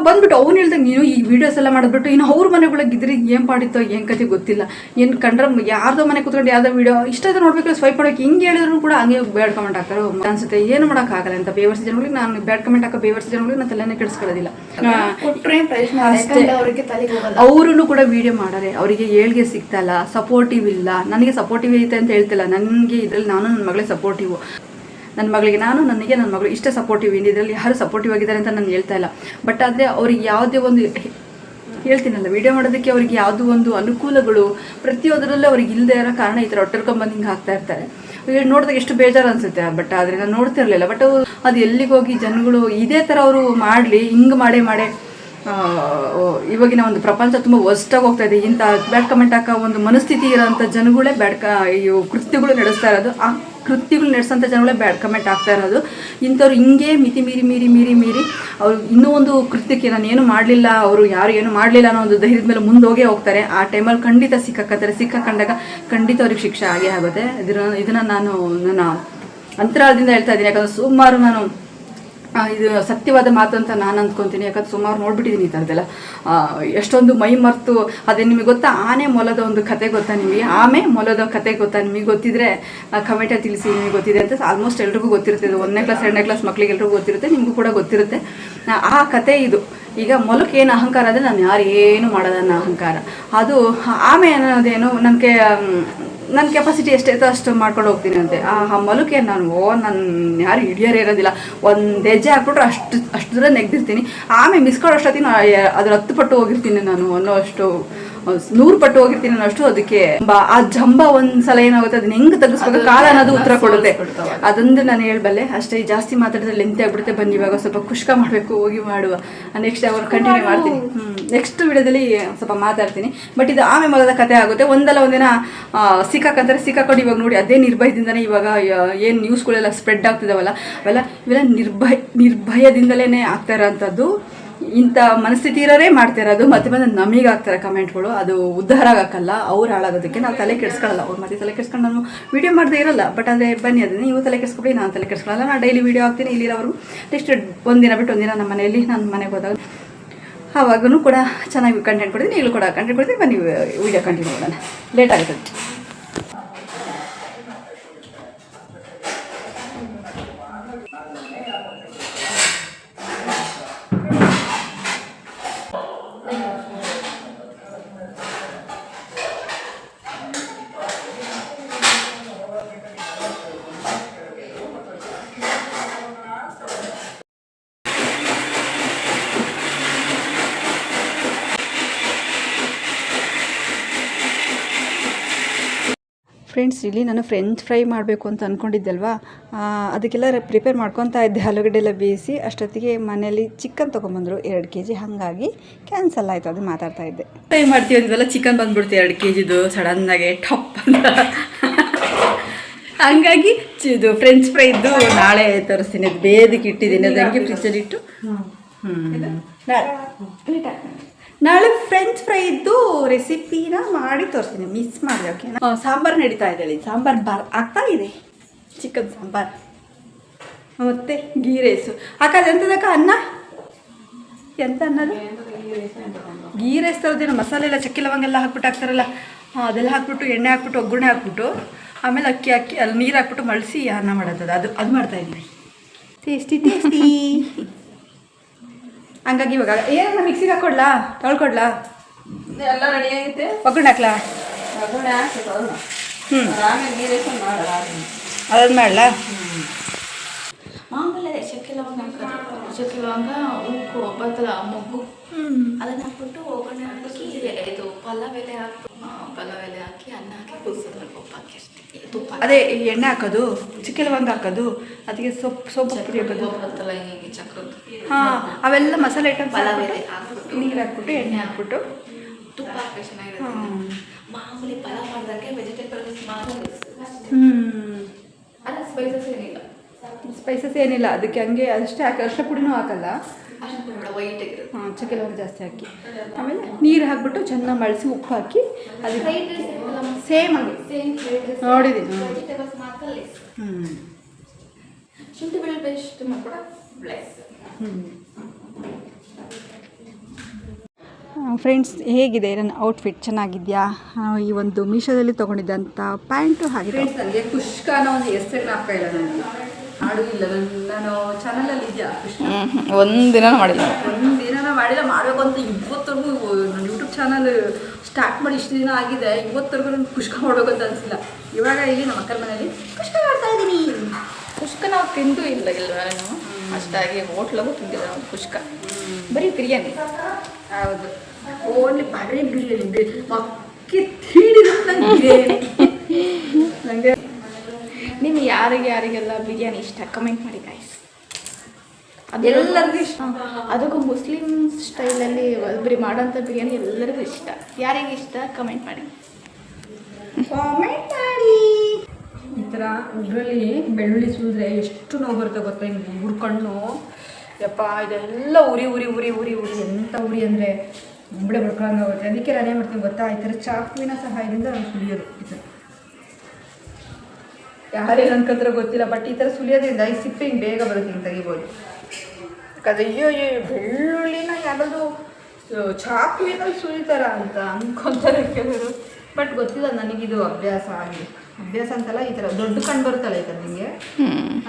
ಬಂದ್ಬಿಟ್ಟು ಅವ್ನು ಹೇಳ್ದಂಗೆ ನೀನು ಈ ವಿಡಿಯೋಸ್ ಎಲ್ಲ ಮಾಡಿಬಿಟ್ಟು ಇನ್ನು ಅವ್ರ ಮನೆಗಳಿಗೆ ಇದ್ರೆ ಏನು ಮಾಡಿತ್ತೋ ಏನು ಕತೆ ಗೊತ್ತಿಲ್ಲ. ಏನು ಕಂಡ್ರೆ ಯಾರ್ದೋ ಮನೆ ಕೂತ್ಕೊಂಡು ಯಾವ್ದೋ ವಿಡಿಯೋ ಇಷ್ಟ ನೋಡ್ಬೇಕು, ಸ್ವೈಪ್ ಮಾಡೋಕೆ ಹಿಂಗೆ ಹೇಳಿದ್ರು ಕೂಡ ಹಂಗೆ ಬ್ಯಾಡ್ ಕಮೆಂಟ್ ಹಾಕ್ತಾರೆ ಅನ್ಸುತ್ತೆ. ಏನು ಮಾಡೋಕ್ಕಾಗಲ್ಲ ಅಂತ ಬೇವರ್ಸಿ ಜನಗಳಿಗೆ ನಾನು ಬ್ಯಾಡ್ ಕಮೆಂಟ್ ಹಾಕೋ ಬೇವರ್ಸಿ ಜನಗಳಿಗೆ ನಾನು ತಲೆನೇ ಕೆಡಿಸ್ಕೊಳ್ಳೋದಿಲ್ಲ. ಅವರು ಕೂಡ ವಿಡಿಯೋ ಮಾಡಾರೆ, ಅವರಿಗೆ ಏಳ್ಗೆ ಸಿಗ್ತಲ್ಲ, ಸಪೋರ್ಟಿವ್ ಇಲ್ಲ. ನನಗೆ ಸಪೋರ್ಟಿವ್ ಐತೆ ಅಂತ ಹೇಳ್ತಿಲ್ಲ. ನನಗೆ ಇದರಲ್ಲಿ ನಾನು ನನ್ನ ಮಗಳೇ ಸಪೋರ್ಟಿವ್. ನನ್ನ ಮಗಳಿಗೆ ನನಗೆ ನನ್ನ ಮಗಳು ಇಷ್ಟೇ ಸಪೋರ್ಟಿವ್. ಇದರಲ್ಲಿ ಯಾರು ಸಪೋರ್ಟಿವ್ ಆಗಿದ್ದಾರೆ ಅಂತ ನಾನು ಹೇಳ್ತಾ ಇಲ್ಲ. ಬಟ್ ಆದರೆ ಅವ್ರಿಗೆ ಯಾವುದೇ ಒಂದು ಹೇಳ್ತೀನಲ್ಲ, ವಿಡಿಯೋ ಮಾಡೋದಕ್ಕೆ ಅವ್ರಿಗೆ ಯಾವುದೋ ಒಂದು ಅನುಕೂಲಗಳು ಪ್ರತಿಯೊಂದರಲ್ಲೂ ಅವ್ರಿಗೆ ಇಲ್ಲದೆ ಇರೋ ಕಾರಣ ಈ ಥರ ಹೊಟ್ಟೆರ್ಕೊಂಬಂದು ಹಿಂಗೆ ಹಾಕ್ತಾ ಇರ್ತಾರೆ. ನೋಡಿದಾಗ ಎಷ್ಟು ಬೇಜಾರು ಅನಿಸುತ್ತೆ. ಬಟ್ ಆದರೆ ನಾನು ನೋಡ್ತಿರ್ಲಿಲ್ಲ. ಬಟ್ ಅದು ಎಲ್ಲಿಗೆ ಹೋಗಿ ಜನಗಳು ಇದೇ ಥರ ಅವರು ಮಾಡಲಿ, ಹಿಂಗೆ ಮಾಡೇ ಇವಾಗಿನ ಒಂದು ಪ್ರಪಂಚ ತುಂಬ ವರ್ಸ್ಟಾಗಿ ಹೋಗ್ತಾ ಇದೆ. ಇಂಥ ಬ್ಯಾಡ್ ಕಮೆಂಟ್ ಹಾಕೋ ಒಂದು ಮನಸ್ಥಿತಿ ಇರೋಂಥ ಜನಗಳೇ ಕೃತ್ಯಗಳು ನಡೆಸ್ತಾ ಇರೋದು. ಆ ಕೃತ್ಯಗಳು ನಡೆಸೋಂಥ ಜನಗಳೇ ಬ್ಯಾಡ್ ಕಮೆಂಟ್ ಆಗ್ತಾ ಇರೋದು. ಇಂಥವ್ರು ಹಿಂಗೆ ಮಿತಿ ಮೀರಿ ಅವರು ಇನ್ನೂ ಒಂದು ಕೃತ್ಯಕ್ಕೆ ನಾನು ಏನು ಮಾಡಲಿಲ್ಲ, ಅವರು ಯಾರು ಏನು ಮಾಡಲಿಲ್ಲ ಅನ್ನೋ ಒಂದು ಧೈರ್ಯದ ಮೇಲೆ ಮುಂದೋಗೇ ಹೋಗ್ತಾರೆ. ಆ ಟೈಮಲ್ಲಿ ಖಂಡಿತ ಸಿಕ್ಕಾಕೊಂಡಾಗ ಖಂಡಿತ ಅವ್ರಿಗೆ ಶಿಕ್ಷೆ ಆಗೇ ಆಗುತ್ತೆ. ಇದನ್ನು ನಾನು ನನ್ನ ಅಂತರಾಳದಿಂದ ಹೇಳ್ತಾ ಇದ್ದೀನಿ. ಯಾಕಂದರೆ ಸುಮಾರು ನಾನು ಇದು ಸತ್ಯವಾದ ಮಾತು ಅಂತ ನಾನು ಅಂದ್ಕೊತೀನಿ. ಯಾಕಂದ್ರೆ ಸುಮಾರು ನೋಡ್ಬಿಟ್ಟಿದ್ದೀನಿ ಈ ಥರದ್ದೆಲ್ಲ. ಎಷ್ಟೊಂದು ಮೈ ಮರೆತು ಅದೇ ನಿಮಗೆ ಗೊತ್ತಾ, ಆನೆ ಮೊಲದ ಒಂದು ಕತೆ ಗೊತ್ತಾ ನಿಮಗೆ? ಆಮೆ ಮೊಲದ ಕತೆ ಗೊತ್ತಾ ನಿಮಗೆ? ಗೊತ್ತಿದ್ರೆ ಕಮೆಂಟಲ್ಲಿ ತಿಳಿಸಿ ನಿಮಗೆ ಗೊತ್ತಿದೆ ಅಂತ. ಆಲ್ಮೋಸ್ಟ್ ಎಲ್ರಿಗೂ ಗೊತ್ತಿರುತ್ತೆ. ಇದು 1ನೇ ಕ್ಲಾಸ್ 2ನೇ ಕ್ಲಾಸ್ ಮಕ್ಕಳಿಗೆ ಎಲ್ರಿಗೂ ಗೊತ್ತಿರುತ್ತೆ, ನಿಮಗೂ ಕೂಡ ಗೊತ್ತಿರುತ್ತೆ. ಆ ಕತೆ ಇದು. ಈಗ ಮೊಲಕ್ಕೆ ಏನು ಅಹಂಕಾರ ಅಂದರೆ ನಾನು ಯಾರು ಏನು ಮಾಡೋದನ್ನ ಅಹಂಕಾರ. ಅದು ಆಮೆ ಅನ್ನೋದೇನು ನನ್ನ ಕೆಪಾಸಿಟಿ ಎಷ್ಟೈತೋ ಅಷ್ಟು ಮಾಡ್ಕೊಂಡು ಹೋಗ್ತೀನಿ ಅಂತೆ. ಆ ಮೊಲಕ್ಕೆ ನಾನು ಯಾರು ಹಿಡಿಯೋರೇ ಇರೋದಿಲ್ಲ. ಒಂದು ಹೆಜ್ಜೆ ಹಾಕ್ಬಿಟ್ರೆ ಅಷ್ಟು ದೂರ ನೆಗ್ದಿರ್ತೀನಿ. ಆಮೇಲೆ ಮಿಸ್ಕೊಳ್ಳೋಷ್ಟೊತ್ತಿಗೆ ಅದ್ರ 10 ಪಟ್ಟು ಹೋಗಿರ್ತೀನಿ ನಾನು ಅನ್ನೋಷ್ಟು, 100 ಪಟ್ಟು ಹೋಗಿರ್ತೀನಿ ಅನ್ನೋಷ್ಟು. ಅದಕ್ಕೆ ಆ ಜಂಬ ಒಂದ್ಸಲ ಏನಾಗುತ್ತೆ, ಅದನ್ನ ಹೆಂಗೆ ತೆಗಿಸ್ಬೇಕು ಕಾಲ ಅನ್ನೋದು ಉತ್ತರ ಕೊಡುತ್ತೆ. ಅದೊಂದು ನಾನು ಹೇಳಬಲ್ಲೆ ಅಷ್ಟೇ. ಜಾಸ್ತಿ ಮಾತಾಡಿದ್ರೆ ಲೆಂತ್ ಆಗ್ಬಿಡುತ್ತೆ. ಬನ್ನಿ ಇವಾಗ ಸ್ವಲ್ಪ ಖುಷ್ಕ ಮಾಡಬೇಕು, ಹೋಗಿ ಮಾಡುವ. ನೆಕ್ಸ್ಟ್ ಅವ್ರು ಕಂಟಿನ್ಯೂ ಮಾಡ್ತೀನಿ. ನೆಕ್ಸ್ಟ್ ವಿಡಿಯೋದಲ್ಲಿ ಸ್ವಲ್ಪ ಮಾತಾಡ್ತೀನಿ. ಬಟ್ ಇದು ಆಮೆ ಮೊಲದ ಕತೆ ಆಗುತ್ತೆ. ಒಂದಲ್ಲ ಒಂದಿನ ಸಿಕ್ಕಾಕೊಂಡು ಇವಾಗ ನೋಡಿ, ಅದೇ ನಿರ್ಭಯದಿಂದನೇ ಇವಾಗ ಏನು ನ್ಯೂಸ್ಗಳೆಲ್ಲ ಸ್ಪ್ರೆಡ್ ಆಗ್ತಿದಾವಲ್ಲ, ಇವೆಲ್ಲ ನಿರ್ಭಯದಿಂದಲೇ ಆಗ್ತಾ ಇರೋಂಥದ್ದು. ಇಂಥ ಮನಸ್ಥಿತಿ ಇರೋರೇ ಮಾಡ್ತಾ ಇರೋದು. ಮತ್ತೆ ಬಂದು ನಮಗೆ ಆಗ್ತಾರೆ ಕಮೆಂಟ್ಗಳು. ಅದು ಉದ್ಧಾರ ಆಗಕ್ಕಲ್ಲ, ಅವ್ರು ಹಾಳಾಗೋದಕ್ಕೆ ನಾವು ತಲೆ ಕೆಡಿಸ್ಕೊಳ್ಳಲ್ಲ. ಅವ್ರು ಮತ್ತೆ ತಲೆ ಕೆಡಿಸ್ಕೊಂಡು ನಾನು ವೀಡಿಯೋ ಮಾಡದೇ ಇರೋಲ್ಲ. ಬಟ್ ಆದರೆ ಬನ್ನಿ, ಅದನ್ನು ನೀವು ತಲೆ ಕೆಡಿಸ್ಕೊಬಿಡಿ, ನಾನು ತಲೆ ಕೆಡಿಸ್ಕೊಳ್ಳಲ್ಲ. ನಾನು ಡೈಲಿ ವೀಡಿಯೋ ಹಾಕ್ತೀನಿ ಇಲ್ಲಿರೋರು. ನೆಕ್ಸ್ಟ್ ಒಂದಿನ ಬಿಟ್ಟು ಒಂದಿನ ನಮ್ಮ ಮನೆಯಲ್ಲಿ, ನನ್ನ ಮನೆಗೆ ಹೋದಾಗ ಆವಾಗೂ ಕೂಡ ಚೆನ್ನಾಗಿ ಕಂಟೆಂಟ್ ಕೊಡ್ತೀನಿ. ಈಗಲೂ ಕೂಡ ಕಂಟೆಂಟ್ ಕೊಡ್ತೀನಿ. ಬನ್ನಿ ವೀಡಿಯೋ ಕಂಟಿನ್ಯೂ ಮಾಡೋಣ. ಲೇಟ್ ಆಗುತ್ತೆ. ಫ್ರೆಂಡ್ಸ್, ಇಲ್ಲಿ ನಾನು ಫ್ರೆಂಚ್ ಫ್ರೈ ಮಾಡಬೇಕು ಅಂತ ಅಂದ್ಕೊಂಡಿದ್ದಲ್ವಾ, ಅದಕ್ಕೆಲ್ಲ ಪ್ರಿಪೇರ್ ಮಾಡ್ಕೊತಾ ಇದ್ದೆ. ಆಲೂಗಡ್ಡೆ ಎಲ್ಲ ಬೇಯಿಸಿ ಅಷ್ಟೊತ್ತಿಗೆ ಮನೇಲಿ ಚಿಕನ್ ತೊಗೊಂಬಂದರು 2 kg. ಹಾಗಾಗಿ ಕ್ಯಾನ್ಸಲ್ ಆಯಿತು. ಅದು ಮಾತಾಡ್ತಾ ಇದ್ದೆ. ಫ್ರೈ ಮಾಡ್ತೀವಿ ಅಂದ್ವಲ್ಲ, ಚಿಕನ್ ಬಂದ್ಬಿಡ್ತು 2 kgದು ಸಡನ್ನಾಗೆ ಠಪ್ ಅಂತ. ಹಂಗಾಗಿ ಇದು ಫ್ರೆಂಚ್ ಫ್ರೈ ಇದ್ದು ನಾಳೆ ತರಿಸ್ತೀನಿ. ಅದು ಬೇದಕ್ಕೆ ಇಟ್ಟಿದ್ದೀನಿ. ಅದು ಹಂಗೆ ಫ್ರಿಜ್ಜಲ್ಲಿ ಇಟ್ಟು ನಾಳೆ ಫ್ರೆಂಚ್ ಫ್ರೈ ಇದ್ದು ರೆಸಿಪಿನ ಮಾಡಿ ತೋರಿಸ್ತೀನಿ. ಮಿಸ್ ಮಾಡಿದೆ. ಓಕೆ, ಸಾಂಬಾರು ನಡೀತಾ ಇದೆ. ಸಾಂಬಾರು ಆಗ್ತಾ ಇದೆ. ಚಿಕನ್ ಸಾಂಬಾರು ಮತ್ತು ಗೀ ರೈಸು. ಹಾಕೋದು ಎಂಥದಕ್ಕ ಅನ್ನ? ಎಂತ ಅನ್ನೋದು? ಗೀ ರೈಸ್ ತರೋದೇನೋ. ಮಸಾಲೆ ಎಲ್ಲ ಚಕ್ಕೆ ಲವಂಗೆಲ್ಲ ಹಾಕ್ಬಿಟ್ಟು ಹಾಕ್ತಾರಲ್ಲ, ಅದೆಲ್ಲ ಹಾಕ್ಬಿಟ್ಟು ಎಣ್ಣೆ ಹಾಕ್ಬಿಟ್ಟು ಒಗ್ಗರಣೆ ಹಾಕ್ಬಿಟ್ಟು ಆಮೇಲೆ ಅಕ್ಕಿ ಅಲ್ಲಿ ನೀರು ಹಾಕ್ಬಿಟ್ಟು ಮಳಿಸಿ ಅನ್ನ ಮಾಡೋದು. ಅದು ಮಾಡ್ತಾಯಿದ್ದೀವಿ. ಟೇಸ್ಟಿ. ಹಂಗಾಗಿ ಇವಾಗ ಏನನ್ನ ಮಿಕ್ಸಿಗೆ ಹಾಕ್ಕೊಡ್ಲಾ, ತೊಳ್ಕೊಡ್ಲಾ? ಎಲ್ಲ ರೆಡಿ ಆಗೈತೆ. ಒಗ್ಗರಣೆ ಹಾಕ್ಲಾ? ಒಗ್ಗರಣೆ ಹಾಕಿ ಅದನ್ನು ಮಾಡಲಾ? ಮಾಮೂಲಿ ಚಕ್ಕೆ ಲವಂಗ ಉಪ್ಪು ಬತ್ತಲ ಮೊಗ್ಗು ಅದನ್ನ ಹಾಕ್ಬಿಟ್ಟು ಒಗ್ಗರಣೆ ಹಾಕಿ ಇದು ಪಲಾವ್ ಎಲೆ ಹಾಕಿ ಅನ್ನ ಹಾಕಿ ಕುದಿಸೋದು. ಉಪ್ಪು ಹಾಕಿ ಅಷ್ಟೇ. ತುಪ್ಪ ಅದೇ ಎಣ್ಣೆ ಹಾಕೋದು, ಚಕ್ಕೆ ಲವಂಗ ಹಾಕೋದು, ಅದಕ್ಕೆ ಸೊಪ್ಪು ಪುಡಿ ಹಾಕೋದು, ಬತ್ತಲ ಹೀಗೆ ಚಕ್ರದ್ದು. ಹಾಂ, ಅವೆಲ್ಲ ಮಸಾಲೆ ಐಟಮ್. ಪಲಾವ್ ಎಲೆ ಹಾಕ್ಬಿಟ್ಟು ನೀರು ಹಾಕ್ಬಿಟ್ಟು ಎಣ್ಣೆ ಹಾಕ್ಬಿಟ್ಟು ತುಪ್ಪ ಹಾಕಿ ಚೆನ್ನಾಗಿರುತ್ತೆ. ಮಾಮೂಲಿ ಪಲಾವ್ ಮಾಡಿದಾಗೆ ವೆಜಿಟೇಬಲ್ಸ್ ಮಾತ್ರ. ಅಲ್ಲ ಸ್ಪೈಸಸ್ ಏನಿಲ್ಲ ಅದಕ್ಕೆ. ಹಂಗೆ ಅಷ್ಟೇ ಹಾಕಿ. ಅರ್ಶಿನ ಪುಡಿನೂ ಹಾಕಲ್ಲ. ವೈಟ್ ಹಾಂ, ಚಕ್ಕೆ ಲವಂಗ ಜಾಸ್ತಿ ಹಾಕಿ ಆಮೇಲೆ ನೀರು ಹಾಕ್ಬಿಟ್ಟು ಚೆನ್ನಾಗಿ ಮಳಿಸಿ ಉಪ್ಪು ಹಾಕಿ ಅದಕ್ಕೆ ಸೇಮ್ ಆಗಿ ನೋಡಿದ್ದೀನಿ. ಶುಂಠಿ ಬೆಳ್ಳುಳ್ಳಿ ಪೇಸ್ಟ್ ಕೂಡ ಪ್ಲಸ್. ಫ್ರೆಂಡ್ಸ್, ಹೇಗಿದೆ ನನ್ನ ಔಟ್ಫಿಟ್? ಚೆನ್ನಾಗಿದೆಯಾ? ಈ ಒಂದು ಮೀಶೋದಲ್ಲಿ ತೊಗೊಂಡಿದ್ದಂಥ ಪ್ಯಾಂಟು ಹಾಗೆ. ಫ್ರೆಂಡ್ಸ್, ನನಗೆ ಖುಷ್ಕ ಅನ್ನೋ ಒಂದು ಹೆಸರು ಜ್ಞಾಪಕ ಇಲ್ಲ. ನನಗೆ ಹಾಡು ಇಲ್ಲ. ನಾನು ಚಾನಲಲ್ಲಿ ಇದೆಯಾ ಖುಷ್ಕ? ಒಂದಿನ ಮಾಡಿಲ್ಲ. ಮಾಡಬೇಕು ಅಂತ ಇವತ್ತರೆಗೂ ನನ್ನ ಯೂಟ್ಯೂಬ್ ಚಾನಲ್ ಸ್ಟಾರ್ಟ್ ಮಾಡಿ ಇಷ್ಟು ದಿನ ಆಗಿದೆ. ಇವತ್ತರೆಗೂ ನನಗೆ ಖುಷ್ಕ ಮಾಡಬೇಕು ಅಂತ ಅನಿಸಿಲ್ಲ. ಇವಾಗ ಇಲ್ಲಿ ನಮ್ಮ ಅಕ್ಕನ ಮನೇಲಿ ಖುಷ್ಕ ಮಾಡ್ತಾ ಇದ್ದೀನಿ. ಖುಷ್ಕ ನಾವು ತಿಂದು ಇಲ್ಲ ಅಷ್ಟಾಗಿ ಹೋಟ್ಲಗೂ ತಿಂದಿಲ್ಲ ನಾವು ಖುಷ್ಕ. ಬರೀ ಬಿರಿಯಾನಿ. ಹೌದು. ಓನ್ಲಿ ಬರೀ ಬಿರಿಯಾನಿ ಮಕ್ಕಿ ತೀಡಿರುತ್ತೆ ನನಗೆ. ನಿಮ್ಗೆ ಯಾರಿಗೆಲ್ಲ ಬಿರಿಯಾನಿ ಇಷ್ಟ ಕಮೆಂಟ್ ಮಾಡಿ ಗಾಯ್ಸ್. ಎಲ್ಲರಿಗೂ ಇಷ್ಟ. ಅದಕ್ಕೂ ಮುಸ್ಲಿಂ ಸ್ಟೈಲಲ್ಲಿ ಒಬ್ಬರಿ ಮಾಡೋಂಥ ಬಿರಿಯಾನಿ ಎಲ್ಲರಿಗೂ ಇಷ್ಟ. ಯಾರಿಗೆ ಇಷ್ಟ ಕಮೆಂಟ್ ಮಾಡಿ. ಈ ಥರ ಉಗುರಲ್ಲಿ ಬೆಳ್ಳುಳ್ಳಿ ಸುಲಿದ್ರೆ ಎಷ್ಟು ನೋವು ಬರುತ್ತೆ ಗೊತ್ತಾ? ಹಿಂಗೆ ಉಗುರು ಕಣ್ಣು ಯಪ್ಪ ಇದೆಲ್ಲ ಉರಿ ಉರಿ ಉರಿ ಉರಿ ಉರಿ ಎಂಥ ಉರಿ ಅಂದರೆ ಮುಂಬಳೆ ಬಡ್ಕೊಳ್ಳೋಂಗಾಗುತ್ತೆ. ಅದಕ್ಕೆ ನಾನು ಏನು ಮಾಡ್ತೀನಿ ಗೊತ್ತಾ, ಈ ಥರ ಚಾಕುವಿನ ಸಹಾಯದಿಂದ ನಾನು ಸುಲಿಯೋದು. ಈ ಥರ ಯಾರೇನು ಅನ್ಕೊಂಡ್ರೆ ಗೊತ್ತಿಲ್ಲ, ಬಟ್ ಈ ಥರ ಸುಲಿಯೋದ್ರಿಂದ ಈ ಸಿಪ್ಪೆ ಹಿಂಗೆ ಬೇಗ ಬರುತ್ತೆ, ಹಿಂಗೆ ತೆಗಿಬೋದು. ಯಾಕಂದರೆ ಅಯ್ಯೋ ಬೆಳ್ಳುಳ್ಳಿನ ಯಾರಾದರೂ ಚಾಕುವಿನಲ್ಲಿ ಸುಲಿತಾರ ಅಂತ ಅನ್ಕೊತಾರೆ ಕೆಲವರು. ಬಟ್ ಗೊತ್ತಿಲ್ಲ ನನಗಿದು ಅಭ್ಯಾಸ ಆಗಿ. ಅಭ್ಯಾಸ ಅಂತಲ್ಲ, ಈ ಥರ ದೊಡ್ಡ ಕಣ್ಣು ಬರುತ್ತಲ್ಲ ಈ ಥರ ನಿಮಗೆ,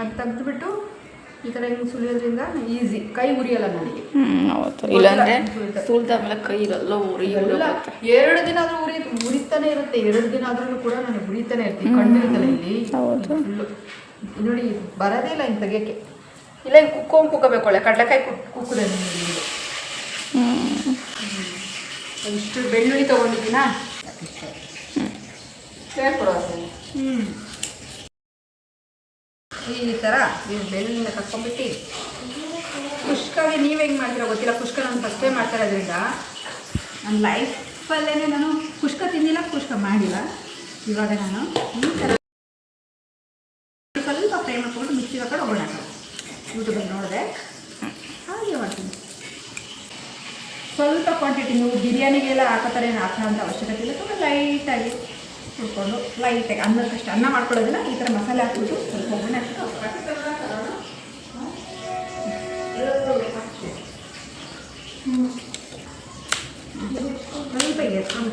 ಅದು ತೆಗೆದುಬಿಟ್ಟು ಈ ಥರ ಹಿಂಗೆ ಸುಲಿಯೋದ್ರಿಂದ ಈಸಿ, ಕೈ ಉರಿಯಲ್ಲ ನನಗೆ. ಇಲ್ಲಾಂದರೆ ಸುಲಿದ ಮೇಲೆ ಕೈ ಇರಲ್ಲ ಉರಿ. 2 ದಿನ ಆದರೂ ಉರಿತಾನೆ ಇರುತ್ತೆ. 2 ದಿನ ಆದ್ರೂ ಕೂಡ ನನಗೆ ಉರಿತಾನೆ ಇರ್ತೀವಿ. ಕಣ್ಣಿರುತ್ತಲ್ಲ ಇಲ್ಲಿ ಫುಲ್ಲು ನೋಡಿ, ಬರೋದೇ ಇಲ್ಲ ಹಿಂಗೆ ತೆಗಿಯೋಕ್ಕೆ. ಇಲ್ಲ ಹಿಂಗೆ ಕುಕ್ಕೋಬೇಕು, ಒಳ್ಳೆ ಕಡಲೆಕಾಯಿ ಕುಕ್ಕುದೆ ನಿಮಗೆ. ಇಷ್ಟು ಬೆಳ್ಳುಳ್ಳಿ ತೊಗೊಂಡಿದ್ದೀನಾ, ಸೇರ್ಕೊಡುವ. ಈ ಥರ ನೀವು ಬೆಳ್ಳುಳ್ಳಿನ ಕಟ್ಕೊಂಡ್ಬಿಟ್ಟು ಕುಷ್ಕಾಗೆ ನೀವು ಹೆಂಗೆ ಮಾಡ್ತೀರಾ ಗೊತ್ತಿಲ್ಲ. ಕುಷ್ಕ ನಾನು ಫಸ್ಟ್ ಟೈಮ್ ಮಾಡ್ತಾ ಇರೋದ್ರಿಂದ ನನ್ನ ಲೈಫಲ್ಲೇ ನಾನು ಕುಷ್ಕ ತಿಂದಿಲ್ಲ, ಕುಷ್ಕ ಮಾಡಿಲ್ಲ. ಇವಾಗ ನಾನು ಈ ಥರ ಸ್ವಲ್ಪ ಫ್ರೈ ಮಾಡ್ಕೊಂಡು ಮಿಕ್ಸಿಗೆ ಹಾಕೊಂಡು ಒಗ್ಗರಣೆ ಹಾಕೋದು. ಯೂಟ್ಯೂಬಲ್ಲಿ ನೋಡಿದೆ ಹಾಗೆ ಮಾಡ್ತೀನಿ. ಸ್ವಲ್ಪ ಕ್ವಾಂಟಿಟಿ, ನೀವು ಬಿರಿಯಾನಿಗೆಲ್ಲ ಹಾಕೋತಾರೆ ಏನು ಹಾಕೋ ಅಂತ ಅವಶ್ಯಕತೆ ಇಲ್ಲ. ಸ್ವಲ್ಪ ಲೈಟಾಗಿ ಹುಡ್ಕೊಂಡು ಲೈಟಾಗಿ ಅನ್ನಕ್ಕಷ್ಟು ಅನ್ನ ಮಾಡ್ಕೊಳ್ಳೋದಿಲ್ಲ. ಈ ಥರ ಮಸಾಲೆ ಹಾಕ್ಬಿಟ್ಟು ಸ್ವಲ್ಪ ಒಗ್ಗರಣೆ ಹಾಕ್ಬಿಟ್ಟು ಸ್ವಲ್ಪ ಎತ್ಕೊಂಡು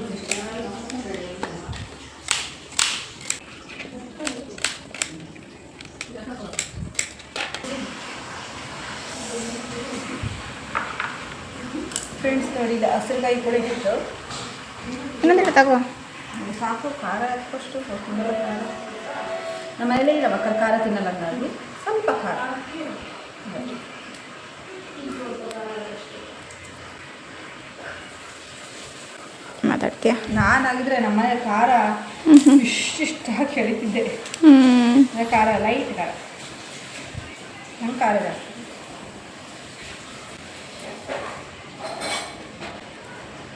ಫ್ರೆಂಡ್ಸ್ ನೋಡಿ, ಇದು ಹಸಿರುಗಾಯಿ ಕೊಳಿಬಿಟ್ಟು ಇನ್ನೊಂದು ತಗೋ ಸಾಕು. ಖಾರ ಹಾಕಷ್ಟು ಖಾರ ನಮ್ಮ ಮನೇಲೇ ಇಲ್ಲ ಮಕ್ಕಳು ಖಾರ ತಿನ್ನಲ್ಲ, ಹಂಗಾಗಿ ಸ್ವಲ್ಪ ಖಾರ. ಮಾತಾಡ್ತೀಯ? ನಾನಾಗಿದ್ರೆ ನಮ್ಮ ಮನೆ ಖಾರ ಇಷ್ಟಿಷ್ಟ ಹಾಕಿ ಎಳಿತಿದ್ದೆ. ಖಾರ ಲೈಟ್ ಖಾರ, ನಂಗೆ ಖಾರ ಜಾಸ್ತಿ.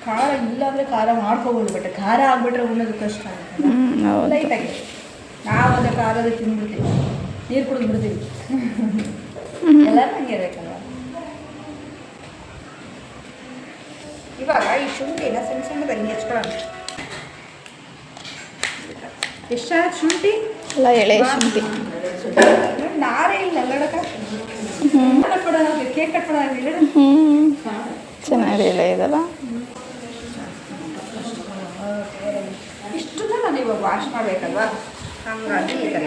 ಖಾರ ಇಲ್ಲಾಂದರೆ ಖಾರ ಮಾಡ್ಕೋಬೋದು, ಬಟ್ ಖಾರ ಆಗ್ಬಿಟ್ರೆ ಉಣ್ಣೋದು ಕಷ್ಟ ಆಗುತ್ತೆ. ಲೈಟಾಗಿ ನಾವು ಅದೇ ಖಾರದ ತಿಂದ್ಬಿಡ್ತೀವಿ, ನೀರು ಕುಡಿದ್ಬಿಡ್ತೀವಿ. ಎಲ್ಲರೂ ಹಂಗೆ ಇರಬೇಕಲ್ವ. ಇವಾಗ ಈ ಶುಂಠಿನ ಸಣ್ಣ ಸಣ್ಣದಾಗಿ ಹೆಚ್ಕೊಳ್ಳೋಣ. ಎಷ್ಟಾದ ಶುಂಠಿ ಎಲ್ಲ ಎಳೆ ಶುಂಠಿ, ನಾರೇ ಇಲ್ಲ ಅಲ್ಲಡಕ. ಕಟ್ಬಿಡೋಣ, ಕೇಕ್ ಕಟ್ಬಿಡೋಣ. ಚೆನ್ನಾಗಿ ಎಳೆ ಇದಲ್ಲ. ಇಷ್ಟನ್ನ ನಾನು ಇವಾಗ ವಾಶ್ ಮಾಡಬೇಕಲ್ವಾ, ಹಾಗಾಗಿ ಈ ಥರ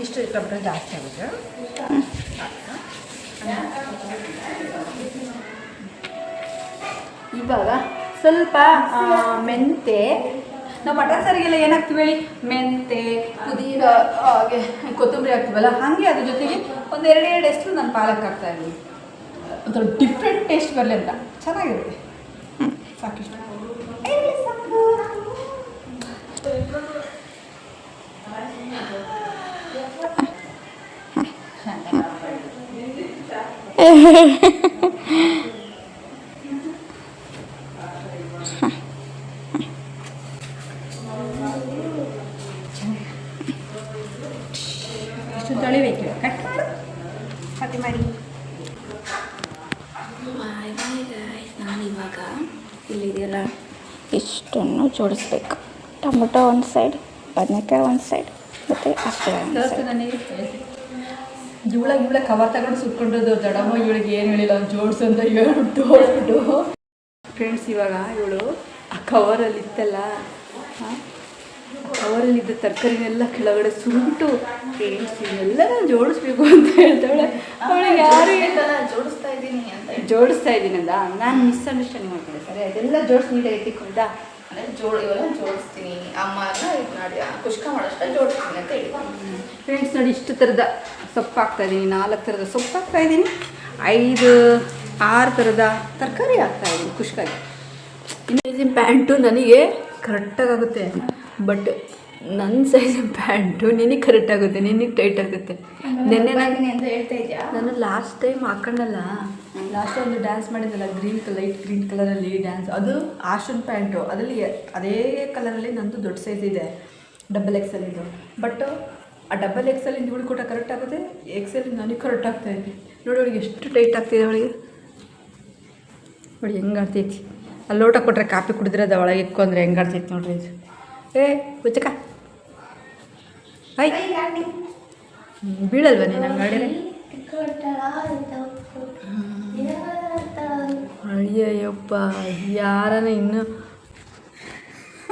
ಇಷ್ಟು ಇಟ್ಟಬಿಟ್ರೆ ಜಾಸ್ತಿ ಆಗುತ್ತೆ. ಇವಾಗ ಸ್ವಲ್ಪ ಮೆಂತೆ, ನಾವು ಮಟನ್ ಸಾರಿಗೆಲ್ಲ ಏನಾಗ್ತೀವಿ ಹೇಳಿ, ಮೆಂತೆ, ಪುದೀನ, ಹಾಗೆ ಕೊತ್ತಂಬರಿ ಹಾಕ್ತೀವಲ್ಲ, ಹಾಗೆ ಅದ್ರ ಜೊತೆಗೆ ಒಂದು 2 ಎಷ್ಟು ನಾನು ಪಾಲಕ್ ಹಾಕ್ತಾ ಇದ್ದೀನಿ. ಒಂಥರ ಡಿಫ್ರೆಂಟ್ ಟೇಸ್ಟ್ ಬರಲಿ ಅಂತ, ಚೆನ್ನಾಗಿರುತ್ತೆ. ಸಾಕಿಷ್ಟು ಇಷ್ಟು ತೊಳಿಬೇಕು. ಕಟ್ ಮಾಡು, ಕಟ್ ಮಾಡಿ. ನಾನು ಇವಾಗ ಇಲ್ಲಿದೆಯಲ್ಲ ಇಷ್ಟನ್ನು ಜೋಡಿಸ್ಬೇಕು. ಟೊಮೊಟೊ ಒಂದು ಸೈಡ್, ಬದನೆಕಾಯಿ ಒಂದು ಸೈಡ್, ಮತ್ತು ಅಷ್ಟೇ ನನಗೆ ಇವಳ ಕವರ್ ತಗೊಂಡು ಸುಟ್ಕೊಂಡಿದ್ದು ದೊಡ್ಡಮ್ಮ ಇವಳಿಗೆ ಏನು ಹೇಳಿಲ್ಲ, ಅವ್ನು ಜೋಡಿಸು ಅಂತ ಹೇಳ್ಬಿಟ್ಟು ಹೋಗ್ಬಿಟ್ಟು. ಫ್ರೆಂಡ್ಸ್, ಇವಾಗ ಇವಳು ಆ ಕವರಲ್ಲಿ ಇತ್ತಲ್ಲ, ಆ ಕವರಲ್ಲಿದ್ದ ತರಕಾರಿನೆಲ್ಲ ಕೆಳಗಡೆ ಸುಂಟು. ಫ್ರೆಂಡ್ಸ್, ಇವನ್ನೆಲ್ಲ ನಾನು ಜೋಡಿಸ್ಬೇಕು ಅಂತ ಹೇಳ್ತಾಳೆ. ಅವಳಿಗೆ ಯಾರು ಜೋಡಿಸ್ತಾ ಇದ್ದೀನಿ ಅಂದ. ನಾನು ಮಿಸ್ಅಂಡರ್ಸ್ಟ್ಯಾಂಡಿಂಗ್ ಮಾಡ್ಕೊಂಡೆ. ಸರಿ, ಅದೆಲ್ಲ ಜೋಡಿಸಿ ನೀಟಾಗಿ ಎತ್ತಿಕೊಂಡ. ಇವೆಲ್ಲ ಜೋಡಿಸ್ತೀನಿ, ಅಮ್ಮ ಇದು ಮಾಡಿ ಕುಷ್ಕ ಮಾಡೋಷ್ಟ ಜೋಡಿಸ್ತೀನಿ ಅಂತ ಹೇಳಿ. ಫ್ರೆಂಡ್ಸ್ ನೋಡಿ, ಇಷ್ಟು ಥರದ ಸೊಪ್ಪು ಹಾಕ್ತಾಯಿದ್ದೀನಿ. 4 ಥರದ ಸೊಪ್ಪು ಹಾಕ್ತಾಯಿದ್ದೀನಿ. 5-6 ಥರದ ತರಕಾರಿ ಹಾಕ್ತಾಯಿದ್ದೀನಿ ಕುಷ್ಕಾಗೆ. ಸೈಜಿನ ಪ್ಯಾಂಟು ನನಗೆ ಕರೆಕ್ಟಾಗುತ್ತೆ, ಬಟ್ ನನ್ನ ಸೈಜಿನ ಪ್ಯಾಂಟು ನಿನಗೆ ಕರೆಕ್ಟ್ ಆಗುತ್ತೆ, ನಿನಗೆ ಟೈಟ್ ಆಗುತ್ತೆ. ನೆನ್ನೆ ಅಂತ ಹೇಳ್ತಾ ಇದೆಯಾ? ನಾನು ಲಾಸ್ಟ್ ಟೈಮ್ ಹಾಕೊಂಡಲ್ಲ, ಲಾಸ್ಟ್ ಟೈಮ್ ಒಂದು ಡ್ಯಾನ್ಸ್ ಮಾಡಿದ್ದಲ್ಲ ಲೈಟ್ ಗ್ರೀನ್ ಕಲರಲ್ಲಿ ಡ್ಯಾನ್ಸ್, ಅದು ಆಶನ್ ಪ್ಯಾಂಟು, ಅದರಲ್ಲಿ ಅದೇ ಕಲರಲ್ಲಿ ನಂದು ದೊಡ್ಡ ಸೈಜ್ ಇದೆ, ಡಬಲ್ ಎಕ್ಸೆಲ್ ಇದು. ಬಟ್ ಆ ಡಬಲ್ ಎಕ್ಸೆಲ್ ಇವಳು ಕೂಡ ಕರೆಕ್ಟ್ ಆಗುತ್ತೆ, ಎಕ್ಸೆಲ್ ನನಗೆ ಕರೆಕ್ಟ್ ಆಗ್ತಾಯಿದೆ. ನೋಡಿ ಅವಳಿಗೆ ಎಷ್ಟು ಟೈಟ್ ಆಗ್ತಿದೆ, ಅವಳಿಗೆ ನೋಡಿ ಹೆಂಗೆ ಆಡ್ತೈತಿ. ಅಲ್ಲಿ ಲೋಟ ಕೊಟ್ಟರೆ ಕಾಫಿ ಕುಡಿದ್ರೆ ಅದು ಒಳಗೆ ಇಕ್ಕೊಂಡ್ರೆ ಹೆಂಗೆ ಆಡ್ತೈತಿ ನೋಡ್ರಿ ಇದು. ಹುಚ್ಚಕ್ಕ ಬೀಳಲ್ವ ನೀನು ಹಂಗೆ ಆಡಿದ್ರೆ? ಅಯ್ಯಯ್ಯಪ್ಪ, ಯಾರನ ಇನ್ನು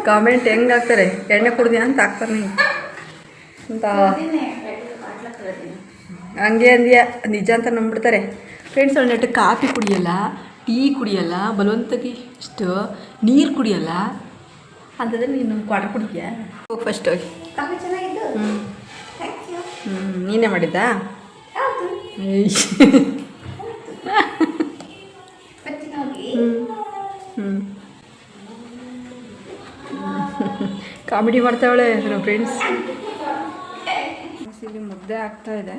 ಕಾಮೆಂಟ್ ಹೆಂಗೆ ಹಾಕ್ತಾರೆ, ಎಣ್ಣೆ ಕುಡ್ದಿಯಾ ಅಂತ ಹಾಕ್ತಾರೆ ನೀವು ಅಂತ. ಹಂಗೆ ಅಂದ್ಯಾ ನಿಜ ಅಂತ ನಂಬಿಡ್ತಾರೆ ಫ್ರೆಂಡ್ಸ್. ಅವಳು ನೆಟ್ಟು ಕಾಫಿ ಕುಡಿಯಲ್ಲ, ಟೀ ಕುಡಿಯಲ್ಲ, ಬಲವಂತಕ್ಕೆ ಇಷ್ಟು ನೀರು ಕುಡಿಯಲ್ಲ ಅಂತಂದರೆ ನೀನು ಕ್ವಾಟರ್ ಕುಡಿದ್ಯಾ? ಹೋಗಿ ಫಸ್ಟ್ ಹೋಗಿ. ಕಾಫಿ ಚೆನ್ನಾಗಿದ್ದು. ನೀನೇ ಮಾಡಿದ್ದಾ? ಕಾಮಿಡಿ ಮಾಡ್ತಾವಳೆ ನಮ್ಮ ಫ್ರೆಂಡ್ಸ್. ಇಲ್ಲಿ ಮುದ್ದೆ ಆಗ್ತಾ ಇದೆ.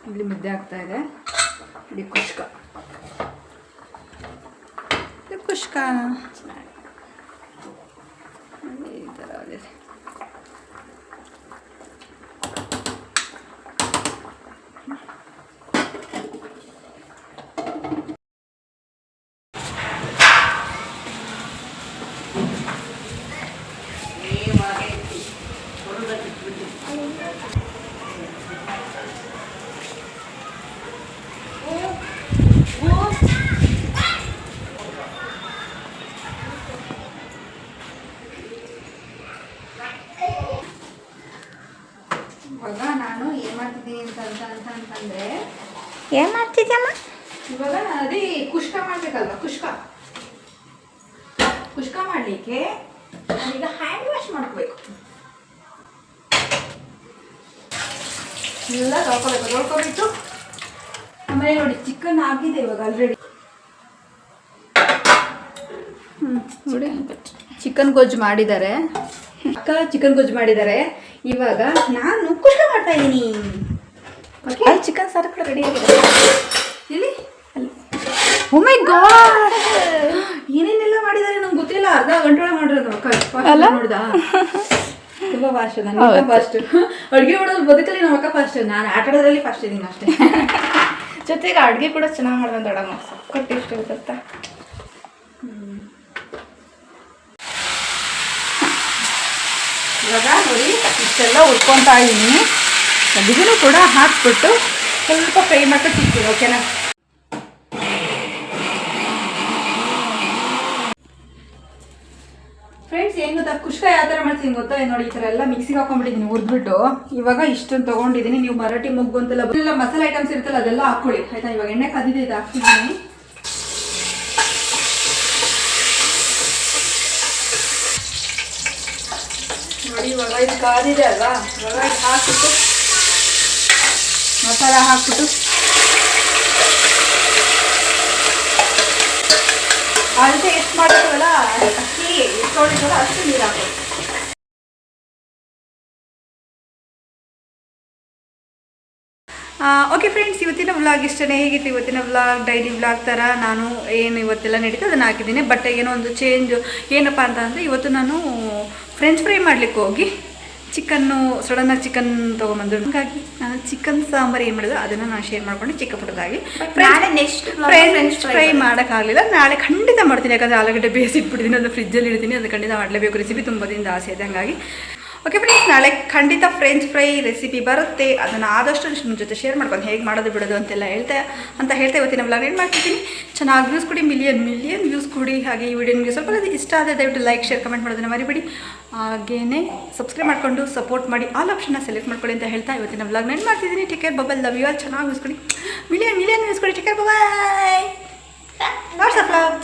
ಇಲ್ಲಿ ಮುದ್ದೆ ಆಗ್ತಾ ಇದೆ. ಇಲ್ಲಿ ಕುಷ್ಕ ಈ ಥರ ಇದೆ. ಇವಾಗ ನಾನು ಏನು ಮಾಡ್ತಿದ್ದೀನಿ ಅಂತಂದರೆ ಏನು ಮಾಡ್ತಿದ್ಯಮ್ಮ? ಇವಾಗ ಅದೇ ಕುಷ್ಕ ಮಾಡಬೇಕಲ್ವ, ಕುಷ್ಕ ಮಾಡಲಿಕ್ಕೆ ನಾನೀಗ ಹ್ಯಾಂಡ್ ವಾಶ್ ಮಾಡ್ಕೋಬೇಕು. ಎಲ್ಲ ತೊಳ್ಕೊಬಿಟ್ಟು ಆಮೇಲೆ ನೋಡಿ ಚಿಕನ್ ಆಗಿದೆ ಇವಾಗ ಆಲ್ರೆಡಿ. ನೋಡಿ ಚಿಕನ್ ಗೊಜ್ಜು ಮಾಡಿದ್ದಾರೆ, ಅಕ್ಕ ಚಿಕನ್ ಗೊಜ್ಜು ಮಾಡಿದ್ದಾರೆ. ಇವಾಗ ನಾನು ಕುಷ್ಕ ಮಾಡ್ತಾ ಇದ್ದೀನಿ. ಚಿಕನ್ ಸಾರು ಕೂಡ ರೆಡಿ ಆಗಿದೆ. ಇಲ್ಲಿ ಓ ಮೈ ಗಾಡ್, ಏನೇನೆಲ್ಲ ಮಾಡಿದ್ದಾರೆ ನಂಗೆ ಗೊತ್ತಿಲ್ಲ. ಅರ್ಧ ಗಂಟೆ ಒಳಗೆ ಮಾಡಿರೋದು ಅಕ್ಕ ನೋಡ್ದಾ? ತುಂಬ ಫಾಸ್ಟ್, ನಾನು ಫಾಸ್ಟ್ ಅಡುಗೆ ಮಾಡೋದು ಬದುಕಲ್ಲಿ ನಮ್ಮ ಅಕ್ಕ ಫಾಸ್ಟ್, ನಾನು ಆಟ ಆಡೋದ್ರಲ್ಲಿ ಫಾಸ್ಟ್ ಇದ್ದೀನಿ ಅಷ್ಟೇ. ಜೊತೆಗೆ ಅಡುಗೆ ಕೂಡ ಚೆನ್ನಾಗಿ ಮಾಡೋದು ದೊಡ್ಡಮ್ಮ, ಸಕ್ಕತ್ತು ಇಷ್ಟ ಇರುತ್ತೆ. ಇವಾಗ ನೋಡಿ ಇಷ್ಟೆಲ್ಲ ಉಟ್ಕೊತಾ ಇದ್ದೀನಿ. ಅದನ್ನು ಕೂಡ ಹಾಕ್ಬಿಟ್ಟು ಸ್ವಲ್ಪ ಫ್ರೈ ಮಾಡ್ಕೊಂಡು ತಿಂತೀನಿ, ಓಕೆನಾ? ಫ್ರೆಂಡ್ಸ್ ಏನು ಗೊತ್ತಾ, ಕುಷ್ಕ ಯಾವ ಥರ ಮಾಡ್ತೀನಿ ಗೊತ್ತಾ? ನೋಡಿ ಈ ಥರ ಎಲ್ಲ ಮಿಕ್ಸಿಗೆ ಹಾಕೊಂಡ್ಬಿಟ್ಟಿದ್ದೀನಿ ಹುರಿದ್ಬಿಟ್ಟು. ಇವಾಗ ಇಷ್ಟೊಂದು ತೊಗೊಂಡಿದ್ದೀನಿ. ನೀವು ಮರಾಠಿ ಮೊಗ್ಗು ಅಂತೆಲ್ಲ ಮಸಾಲೆ ಐಟಮ್ಸ್ ಇರುತ್ತಲ್ಲ ಅದೆಲ್ಲ ಹಾಕ್ಕೊಳ್ಳಿ ಆಯಿತಾ? ಇವಾಗ ಎಣ್ಣೆ ಕದ್ದಿದೆ, ಇದು ಹಾಕ್ತಿದ್ದೀನಿ. ನೋಡಿ ಇವಾಗ ಇದು ಕಾದಿದೆ ಅಲ್ವಾ, ಇವಾಗ ಇದು ಹಾಕ್ಬಿಟ್ಟು ಮಸಾಲ ಹಾಕ್ಬಿಟ್ಟು ಅಳತೆ ಎಷ್ಟು ಮಾಡಿರ್ತೀವಲ್ಲ, ಅಕ್ಕಿ ಎಷ್ಟು ತೊಳಿತೀವಲ್ಲ ಅಷ್ಟು ನೀರು ಹಾಕೋದು. ಓಕೆ ಫ್ರೆಂಡ್ಸ್, ಇವತ್ತಿನ ವ್ಲಾಗ್ ಇಷ್ಟನೇ. ಹೇಗಿತ್ತು ಇವತ್ತಿನ ವ್ಲಾಗ್? ಡೈಲಿ ವ್ಲಾಗ್ ಥರ ನಾನು ಏನು ಇವತ್ತೆಲ್ಲ ನಡೀತು ಅದನ್ನು ಹಾಕಿದ್ದೀನಿ. ಬಟ್ ಏನೋ ಒಂದು ಚೇಂಜ್ ಏನಪ್ಪ ಅಂತಂದರೆ, ಇವತ್ತು ನಾನು ಫ್ರೆಂಚ್ ಫ್ರೈ ಮಾಡಲಿಕ್ಕೆ ಹೋಗಿ ಚಿಕನ್ನು ಸಡನ್ನಾಗಿ ಚಿಕನ್ ತೊಗೊಂಬಂದು, ಹಾಗಾಗಿ ನಾನು ಚಿಕನ್ ಸಾಂಬಾರು ಏನು ಮಾಡಿದ್ರು ಅದನ್ನು ನಾನು ಶೇರ್ ಮಾಡ್ಕೊಂಡು ಚಿಕ್ಕ ಪುಟ್ಟದಾಗಿ. ನೆಕ್ಸ್ಟ್ ಫ್ರೆಂಚ್ ಫ್ರೈ ಮಾಡೋಕ್ಕಾಗಲಿಲ್ಲ, ನಾಳೆ ಖಂಡಿತ ಮಾಡ್ತೀನಿ. ಯಾಕಂದರೆ ಆಲೂಗಡ್ಡೆ ಬೇಯಿಸಿಟ್ಬಿಟ್ಟಿದ್ದೀನಿ, ಅದು ಫ್ರಿಜ್ಜಲ್ಲಿ ಇಡ್ತೀನಿ, ಅದು ಖಂಡಿತ ಮಾಡಲೇಬೇಕು. ರೆಸಿಪಿ ತುಂಬ ದಿನದ ಆಸೆ ಇದೆ. ಹಾಗಾಗಿ ಓಕೆ ಫ್ರೆಂಡ್ಸ್, ನಾಳೆ ಖಂಡಿತ ಫ್ರೆಂಚ್ ಫ್ರೈ ರೆಸಿಪಿ ಬರುತ್ತೆ. ಅದನ್ನು ಆದಷ್ಟು ನಿಮ್ಮ ಜೊತೆ ಶೇರ್ ಮಾಡ್ಕೊಂಡು ಹೇಗೆ ಮಾಡೋದು ಬಿಡೋದು ಅಂತೆಲ್ಲ ಹೇಳ್ತಾ ಇವತ್ತಿನ ವ್ಲಾಗ್ ಏನು ಮಾಡ್ತಿದ್ದೀನಿ. ಚೆನ್ನಾಗಿ ವ್ಯೂಸ್ ಕೊಡಿ, ಮಿಲಿಯನ್ ವ್ಯೂಸ್ ಕೊಡಿ. ಹಾಗೆ ಈ ವಿಡಿಯೋ ನಿಮಗೆ ಸ್ವಲ್ಪ ಇಷ್ಟ ಆದರೆ ದಯವಿಟ್ಟು ಲೈಕ್, ಶೇರ್, ಕಮೆಂಟ್ ಮಾಡೋದನ್ನು ಮರಿಬೇಡಿ. ಹಾಗೇ ಸಬ್ಸ್ಕ್ರೈಬ್ ಮಾಡಿಕೊಂಡು ಸಪೋರ್ಟ್ ಮಾಡಿ, ಆಲ್ ಆಪ್ಷನ್ನ ಸೆಲೆಕ್ಟ್ ಮಾಡ್ಕೊಳ್ಳಿ ಅಂತ ಹೇಳ್ತಾ ಇವತ್ತಿನ ವ್ಲಾಗ್ನ ಏನು ಮಾಡ್ತಿದ್ದೀನಿ. Take care, bubble, love you all. ಚೆನ್ನಾಗಿ ವ್ಯೂಸ್ ಕೊಡಿ, ಮಿಲಿಯನ್ ವ್ಯೂಸ್ ಕೊಡಿ. Take care, bye. What's up vlog